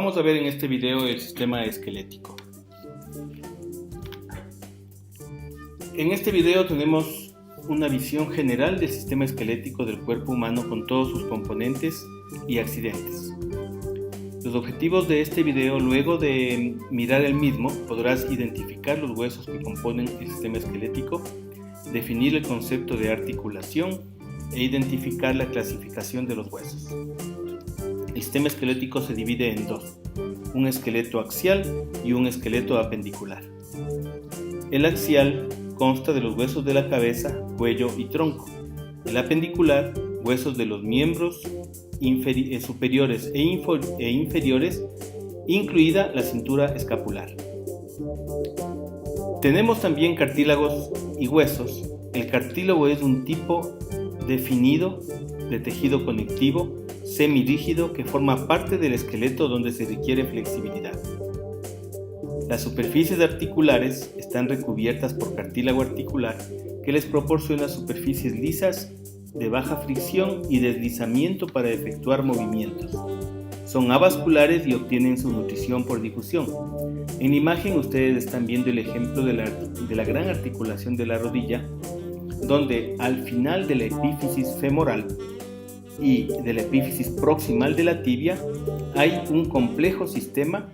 Vamos a ver en este video el sistema esquelético. En este video tenemos una visión general del sistema esquelético del cuerpo humano con todos sus componentes y accidentes. Los objetivos de este video: luego de mirar el mismo, podrás identificar los huesos que componen el sistema esquelético, definir el concepto de articulación e identificar la clasificación de los huesos. El sistema esquelético se divide en dos: un esqueleto axial y un esqueleto apendicular. El axial consta de los huesos de la cabeza, cuello y tronco. El apendicular, huesos de los miembros superiores e inferiores, incluida la cintura escapular. Tenemos también cartílagos y huesos. El cartílago es un tipo definido de tejido conectivo semirrígido que forma parte del esqueleto donde se requiere flexibilidad. Las superficies articulares están recubiertas por cartílago articular que les proporciona superficies lisas de baja fricción y deslizamiento para efectuar movimientos. Son avasculares y obtienen su nutrición por difusión. En la imagen ustedes están viendo el ejemplo de la gran articulación de la rodilla, donde al final de la epífisis femoral y de la epífisis proximal de la tibia hay un complejo sistema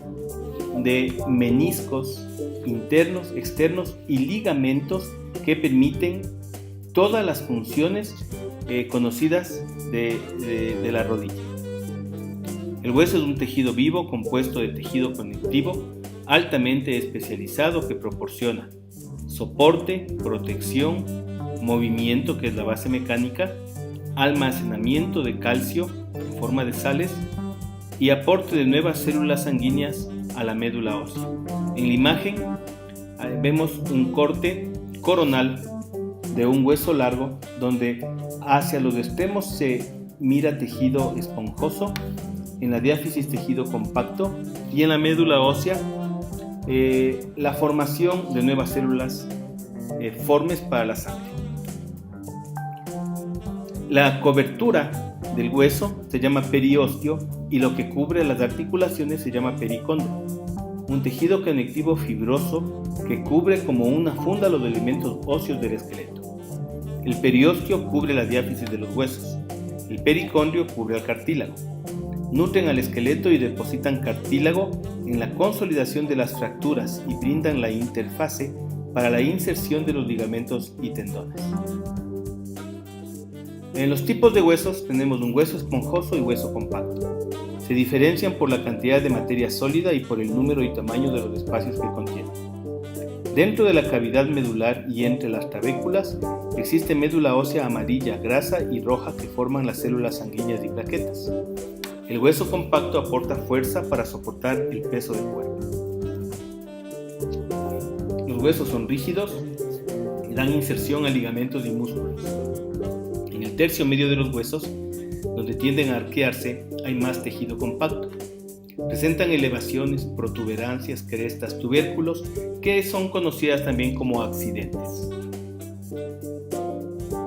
de meniscos internos, externos y ligamentos que permiten todas las funciones conocidas de la rodilla. El hueso es un tejido vivo compuesto de tejido conectivo altamente especializado que proporciona soporte, protección, movimiento, que es la base mecánica, almacenamiento de calcio en forma de sales y aporte de nuevas células sanguíneas a la médula ósea. En la imagen vemos un corte coronal de un hueso largo donde hacia los extremos se mira tejido esponjoso, en la diáfisis tejido compacto y en la médula ósea la formación de nuevas células formes para la sangre. La cobertura del hueso se llama periósteo y lo que cubre las articulaciones se llama pericondrio, un tejido conectivo fibroso que cubre como una funda los elementos óseos del esqueleto. El periósteo cubre la diáfisis de los huesos. El pericondrio cubre al cartílago. Nutren al esqueleto y depositan cartílago en la consolidación de las fracturas y brindan la interfase para la inserción de los ligamentos y tendones. En los tipos de huesos tenemos un hueso esponjoso y hueso compacto. Se diferencian por la cantidad de materia sólida y por el número y tamaño de los espacios que contienen. Dentro de la cavidad medular y entre las trabéculas existe médula ósea amarilla, grasa y roja que forman las células sanguíneas y plaquetas. El hueso compacto aporta fuerza para soportar el peso del cuerpo. Los huesos son rígidos y dan inserción a ligamentos y músculos. En el tercio medio de los huesos, donde tienden a arquearse, hay más tejido compacto. Presentan elevaciones, protuberancias, crestas, tubérculos, que son conocidas también como accidentes.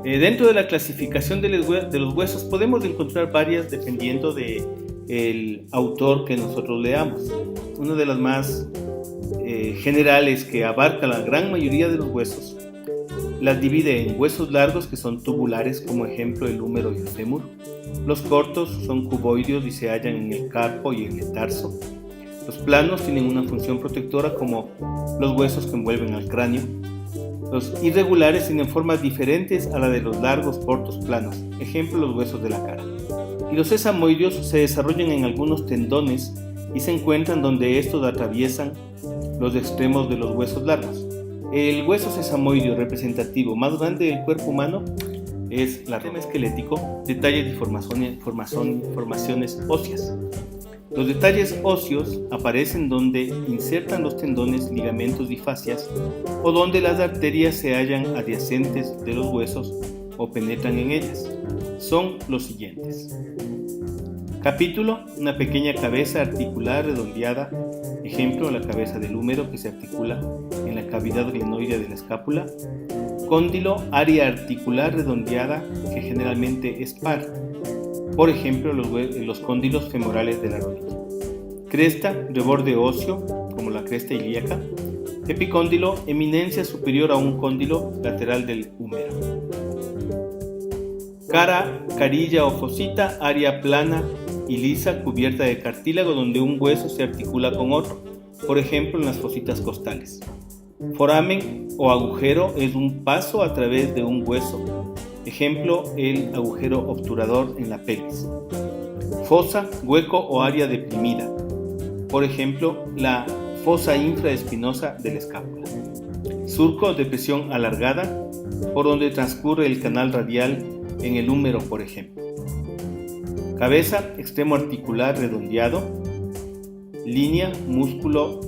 Dentro de la clasificación de los huesos podemos encontrar varias dependiendo del autor que nosotros leamos. Una de las más generales, que abarca la gran mayoría de los huesos, las divide en huesos largos, que son tubulares, como ejemplo el húmero y el fémur. Los cortos son cuboideos y se hallan en el carpo y en el tarso. Los planos tienen una función protectora, como los huesos que envuelven al cráneo. Los irregulares tienen formas diferentes a la de los largos, cortos, planos, ejemplo los huesos de la cara. Y los sesamoideos se desarrollan en algunos tendones y se encuentran donde estos atraviesan los extremos de los huesos largos. El hueso sesamoideo representativo más grande del cuerpo humano es la sistema esquelético, detalles y formaciones óseas. Los detalles óseos aparecen donde insertan los tendones, ligamentos y fascias, o donde las arterias se hallan adyacentes de los huesos o penetran en ellas. Son los siguientes. Capítulo: una pequeña cabeza articular redondeada, ejemplo la cabeza del húmero que se articula en la cavidad glenoidea de la escápula. Cóndilo: área articular redondeada que generalmente es par, por ejemplo los cóndilos femorales de la rodilla. cresta, reborde óseo, como la cresta ilíaca, epicóndilo, eminencia superior a un cóndilo lateral del húmero. Cara, carilla o fosita, área plana y lisa cubierta de cartílago donde un hueso se articula con otro, por ejemplo en las fositas costales. Foramen o agujero es un paso a través de un hueso, ejemplo el agujero obturador en la pelvis. Fosa, hueco o área deprimida, por ejemplo la fosa infraespinosa de la escápula. Surco, depresión alargada, por donde transcurre el canal radial en el húmero, por ejemplo. Cabeza, extremo articular redondeado, línea, músculo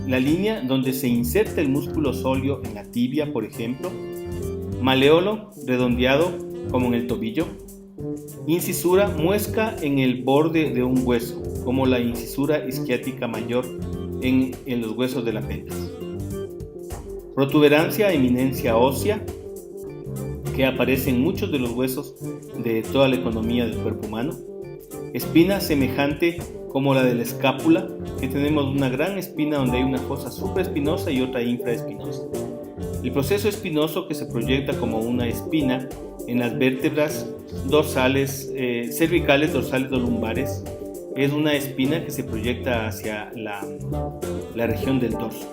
la línea donde se inserta el músculo sóleo en la tibia, por ejemplo. Maleolo, redondeado como en el tobillo. Incisura, muesca en el borde de un hueso, como la incisura isquiática mayor en los huesos de la pelvis. Protuberancia, eminencia ósea, que aparece en muchos de los huesos de toda la economía del cuerpo humano. Espina semejante como la de la escápula, que tenemos una gran espina donde hay una fosa supraespinosa y otra infraespinosa. El proceso espinoso que se proyecta como una espina en las vértebras dorsales, cervicales, dorsales o lumbares, es una espina que se proyecta hacia la región del dorso.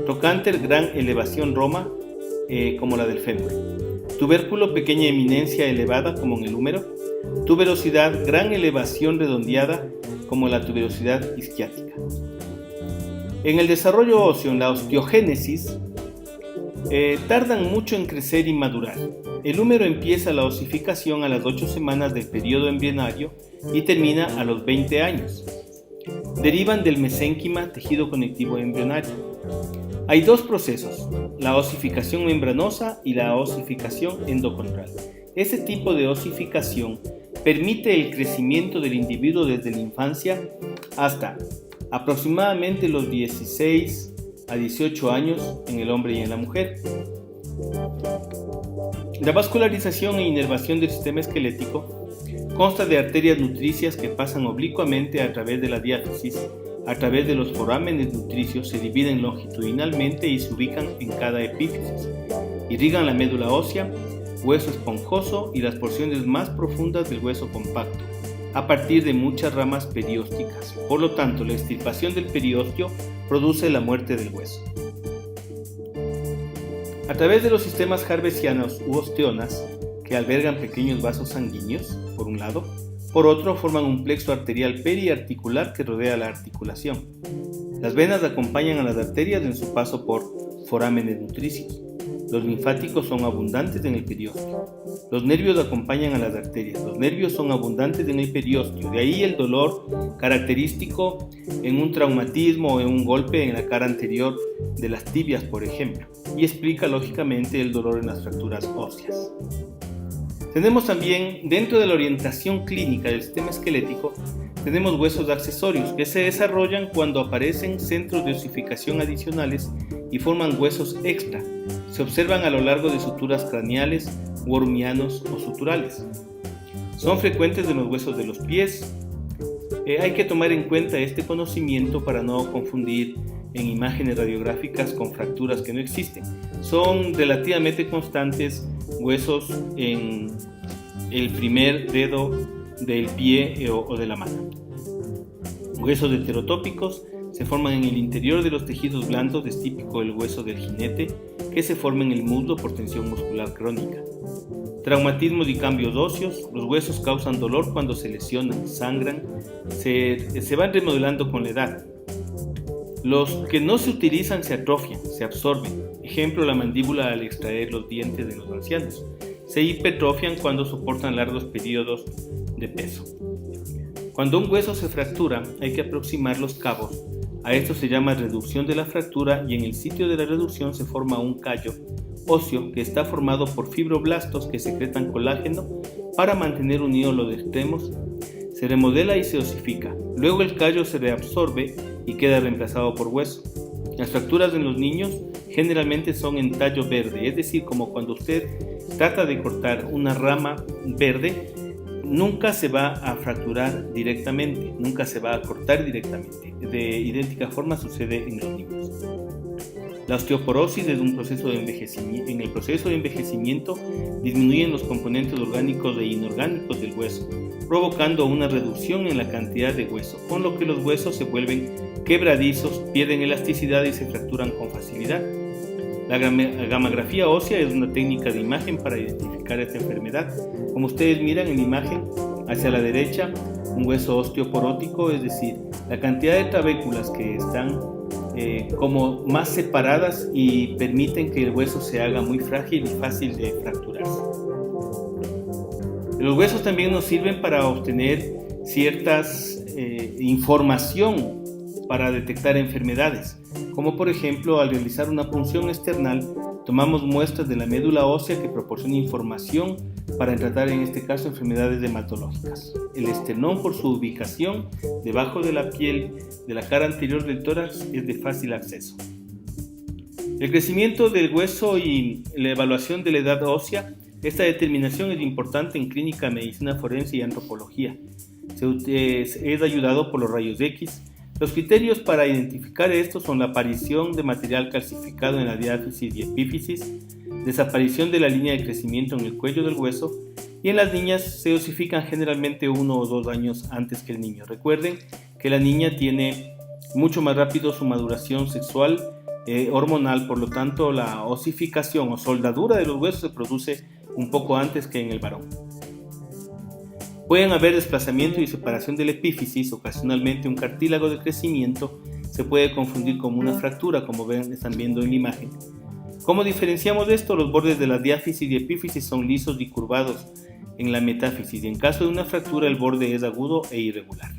Trocánter, gran elevación roma, como la del fémur. Tubérculo, pequeña eminencia elevada, como en el húmero. Tuberosidad, gran elevación redondeada, como la tuberosidad isquiática. En el desarrollo óseo, en la osteogénesis, tardan mucho en crecer y madurar. El húmero empieza la osificación a las 8 semanas del periodo embrionario y termina a los 20 años. Derivan del mesénquima, tejido conectivo embrionario. Hay dos procesos, la osificación membranosa y la osificación endocondral. Este tipo de osificación permite el crecimiento del individuo desde la infancia hasta aproximadamente los 16 a 18 años en el hombre y en la mujer. La vascularización e inervación del sistema esquelético consta de arterias nutricias que pasan oblicuamente a través de la diáfisis, a través de los forámenes nutricios, se dividen longitudinalmente y se ubican en cada epífisis. Irrigan la médula ósea, hueso esponjoso y las porciones más profundas del hueso compacto, a partir de muchas ramas periósticas. Por lo tanto, la extirpación del periósteo produce la muerte del hueso. A través de los sistemas harvesianos u osteonas, que albergan pequeños vasos sanguíneos, por un lado, por otro forman un plexo arterial periarticular que rodea la articulación. Las venas acompañan a las arterias en su paso por forámenes nutricios. Los linfáticos son abundantes en el periósteo. Los nervios acompañan a las arterias. Los nervios son abundantes en el periósteo. De ahí el dolor característico en un traumatismo o en un golpe en la cara anterior de las tibias, por ejemplo. Y explica lógicamente el dolor en las fracturas óseas. Tenemos también, dentro de la orientación clínica del sistema esquelético, tenemos huesos accesorios que se desarrollan cuando aparecen centros de osificación adicionales y forman huesos extra. Se observan a lo largo de suturas craneales, wormianos o suturales. Son frecuentes en los huesos de los pies. Hay que tomar en cuenta este conocimiento para no confundir en imágenes radiográficas con fracturas que no existen. Son relativamente constantes huesos en el primer dedo del pie o de la mano. Huesos heterotópicos se forman en el interior de los tejidos blandos, es típico el hueso del jinete, que se forma en el muslo por tensión muscular crónica. Traumatismos y cambios óseos. Los huesos causan dolor cuando se lesionan, sangran, se van remodelando con la edad. Los que no se utilizan se atrofian, se absorben. Ejemplo, la mandíbula al extraer los dientes de los ancianos. Se hipertrofian cuando soportan largos periodos de peso. Cuando un hueso se fractura, hay que aproximar los cabos. A esto se llama reducción de la fractura y en el sitio de la reducción se forma un callo óseo que está formado por fibroblastos que secretan colágeno para mantener unidos los extremos. Se remodela y se osifica. Luego el callo se reabsorbe y queda reemplazado por hueso. Las fracturas en los niños generalmente son en tallo verde, es decir, como cuando usted trata de cortar una rama verde, nunca se va a fracturar directamente, nunca se va a cortar directamente. De idéntica forma sucede en los niños. La osteoporosis es un proceso de envejecimiento. En el proceso de envejecimiento disminuyen los componentes orgánicos e inorgánicos del hueso, provocando una reducción en la cantidad de hueso, con lo que los huesos se vuelven quebradizos, pierden elasticidad y se fracturan con facilidad. La gamografía ósea es una técnica de imagen para identificar esta enfermedad. Como ustedes miran en la imagen, hacia la derecha, un hueso osteoporótico, es decir, la cantidad de trabéculas que están como más separadas y permiten que el hueso se haga muy frágil y fácil de fracturarse. Los huesos también nos sirven para obtener ciertas información para detectar enfermedades, como por ejemplo al realizar una punción external tomamos muestras de la médula ósea que proporciona información para tratar en este caso enfermedades hematológicas. El esternón, por su ubicación debajo de la piel de la cara anterior del tórax, es de fácil acceso. El crecimiento del hueso y la evaluación de la edad ósea. Esta determinación es importante en clínica, medicina forense y antropología. Es ayudado por los rayos X. Los criterios para identificar esto son la aparición de material calcificado en la diáfisis y epífisis, desaparición de la línea de crecimiento en el cuello del hueso, y en las niñas se osifican generalmente 1 o 2 años antes que el niño. Recuerden que la niña tiene mucho más rápido su maduración sexual hormonal, por lo tanto la osificación o soldadura de los huesos se produce un poco antes que en el varón. Pueden haber desplazamiento y separación de la epífisis, ocasionalmente un cartílago de crecimiento se puede confundir como una fractura, como están viendo en la imagen. ¿Cómo diferenciamos esto? Los bordes de la diáfisis y epífisis son lisos y curvados en la metáfisis, y en caso de una fractura el borde es agudo e irregular.